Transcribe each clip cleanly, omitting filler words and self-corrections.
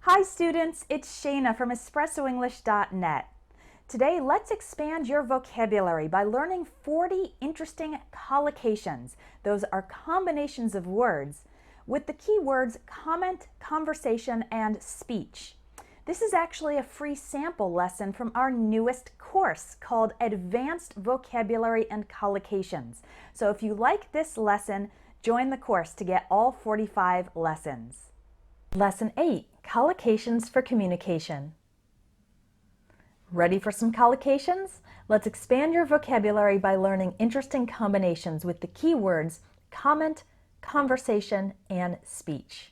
Hi students, it's Shayna from EspressoEnglish.net. Today, let's expand your vocabulary by learning 40 interesting collocations. Those are combinations of words with the key words comment, conversation, and speech. This is actually a free sample lesson from our newest course called Advanced Vocabulary and Collocations. So if you like this lesson, join the course to get all 45 lessons. Lesson 8, Collocations for Communication. Ready for some collocations? Let's expand your vocabulary by learning interesting combinations with the key words comment, conversation, and speech.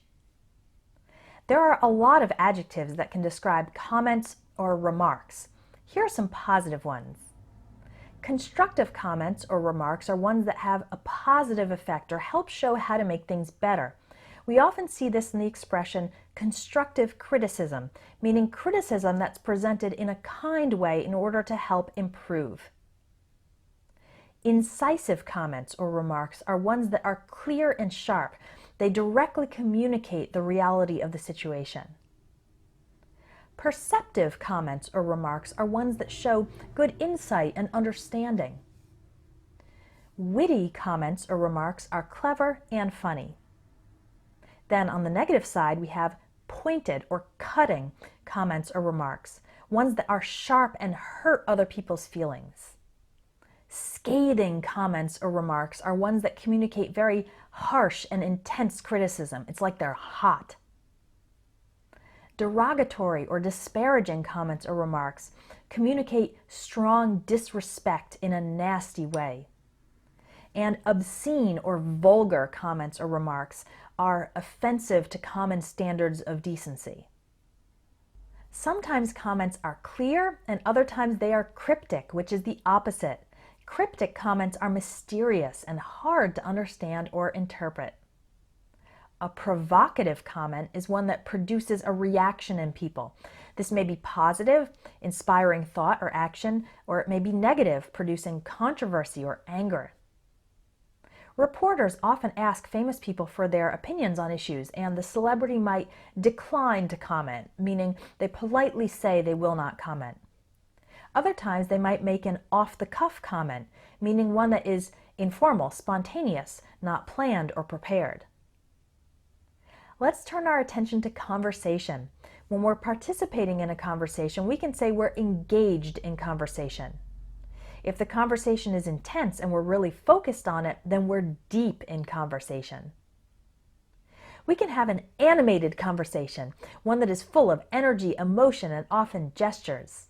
There are a lot of adjectives that can describe comments or remarks. Here are some positive ones. Constructive comments or remarks are ones that have a positive effect or help show how to make things better. We often see this in the expression constructive criticism, meaning criticism that's presented in a kind way in order to help improve. Incisive comments or remarks are ones that are clear and sharp. They directly communicate the reality of the situation. Perceptive comments or remarks are ones that show good insight and understanding. Witty comments or remarks are clever and funny. Then on the negative side, we have pointed or cutting comments or remarks, ones that are sharp and hurt other people's feelings. Scathing comments or remarks are ones that communicate very harsh and intense criticism. It's like they're hot. Derogatory or disparaging comments or remarks communicate strong disrespect in a nasty way. And obscene or vulgar comments or remarks are offensive to common standards of decency. Sometimes comments are clear and other times they are cryptic, which is the opposite. Cryptic comments are mysterious and hard to understand or interpret. A provocative comment is one that produces a reaction in people. This may be positive, inspiring thought or action, or it may be negative, producing controversy or anger. Reporters often ask famous people for their opinions on issues, and the celebrity might decline to comment, meaning they politely say they will not comment. Other times they might make an off-the-cuff comment, meaning one that is informal, spontaneous, not planned or prepared. Let's turn our attention to conversation. When we're participating in a conversation, we can say we're engaged in conversation. If the conversation is intense and we're really focused on it, then we're deep in conversation. We can have an animated conversation, one that is full of energy, emotion, and often gestures.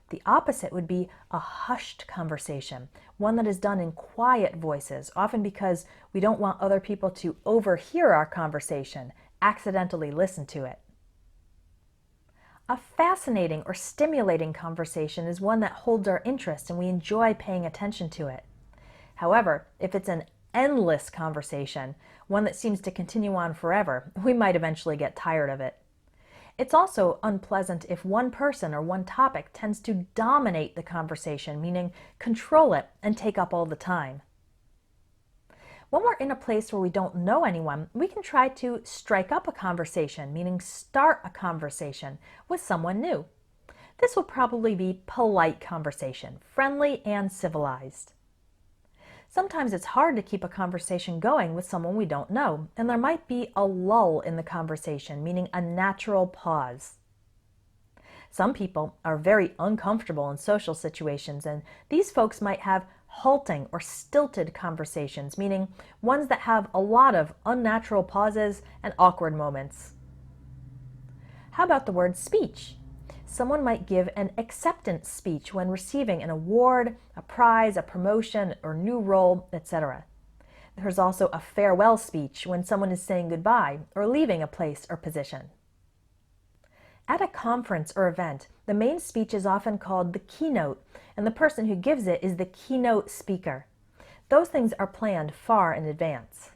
The opposite would be a hushed conversation, one that is done in quiet voices, often because we don't want other people to overhear our conversation, accidentally listen to it. A fascinating or stimulating conversation is one that holds our interest and we enjoy paying attention to it. However, if it's an endless conversation, one that seems to continue on forever, we might eventually get tired of it. It's also unpleasant if one person or one topic tends to dominate the conversation, meaning control it and take up all the time. When we're in a place where we don't know anyone, we can try to strike up a conversation, meaning start a conversation with someone new. This will probably be polite conversation, friendly and civilized. Sometimes it's hard to keep a conversation going with someone we don't know, and there might be a lull in the conversation, meaning a natural pause. Some people are very uncomfortable in social situations, and these folks might have halting or stilted conversations, meaning ones that have a lot of unnatural pauses and awkward moments. How about the word speech? Someone might give an acceptance speech when receiving an award, a prize, a promotion, or new role, etc. There's also a farewell speech when someone is saying goodbye or leaving a place or position. At a conference or event, the main speech is often called the keynote, and the person who gives it is the keynote speaker. Those things are planned far in advance.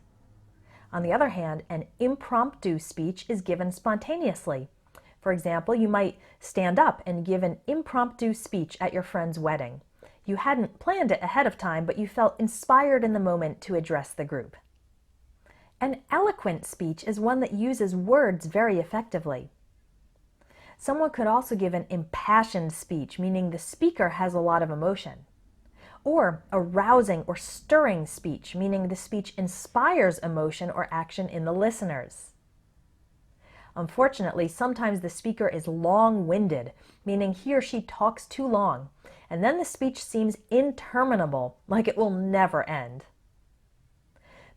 On the other hand, an impromptu speech is given spontaneously. For example, you might stand up and give an impromptu speech at your friend's wedding. You hadn't planned it ahead of time, but you felt inspired in the moment to address the group. An eloquent speech is one that uses words very effectively. Someone could also give an impassioned speech, meaning the speaker has a lot of emotion. Or a rousing or stirring speech, meaning the speech inspires emotion or action in the listeners. Unfortunately, sometimes the speaker is long-winded, meaning he or she talks too long, and then the speech seems interminable, like it will never end.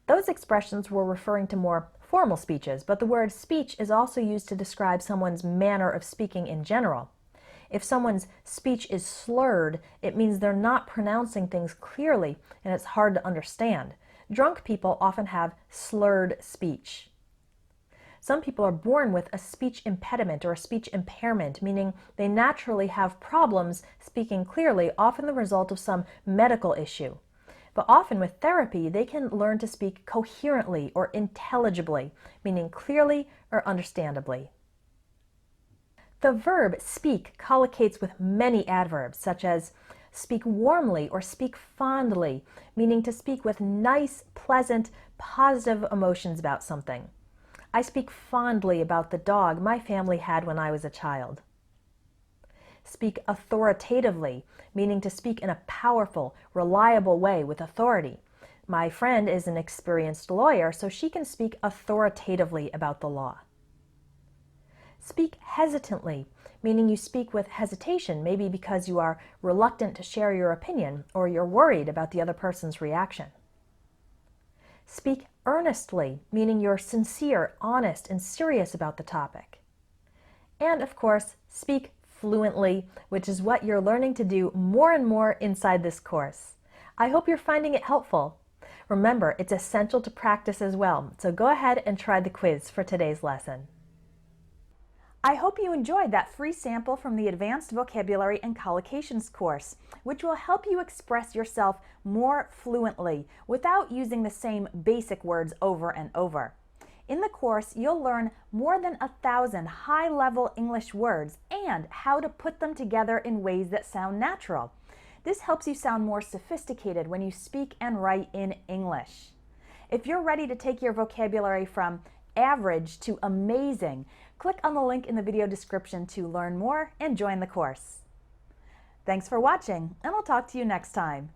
Those expressions were referring to more formal speeches, but the word speech is also used to describe someone's manner of speaking in general. If someone's speech is slurred, it means they're not pronouncing things clearly and it's hard to understand. Drunk people often have slurred speech. Some people are born with a speech impediment or a speech impairment, meaning they naturally have problems speaking clearly, often the result of some medical issue. But often with therapy, they can learn to speak coherently or intelligibly, meaning clearly or understandably. The verb speak collocates with many adverbs, such as speak warmly or speak fondly, meaning to speak with nice, pleasant, positive emotions about something. I speak fondly about the dog my family had when I was a child. Speak authoritatively, meaning to speak in a powerful, reliable way with authority. My friend is an experienced lawyer, so she can speak authoritatively about the law. Speak hesitantly, meaning you speak with hesitation, maybe because you are reluctant to share your opinion or you're worried about the other person's reaction. Speak earnestly, meaning you're sincere, honest, and serious about the topic. And of course, speak fluently, which is what you're learning to do more and more inside this course. I hope you're finding it helpful. Remember, it's essential to practice as well, so go ahead and try the quiz for today's lesson. I hope you enjoyed that free sample from the Advanced Vocabulary and Collocations course, which will help you express yourself more fluently without using the same basic words over and over. In the course, you'll learn more than 1,000 high-level English words and how to put them together in ways that sound natural. This helps you sound more sophisticated when you speak and write in English. If you're ready to take your vocabulary from average to amazing, click on the link in the video description to learn more and join the course. Thanks for watching, and I'll talk to you next time.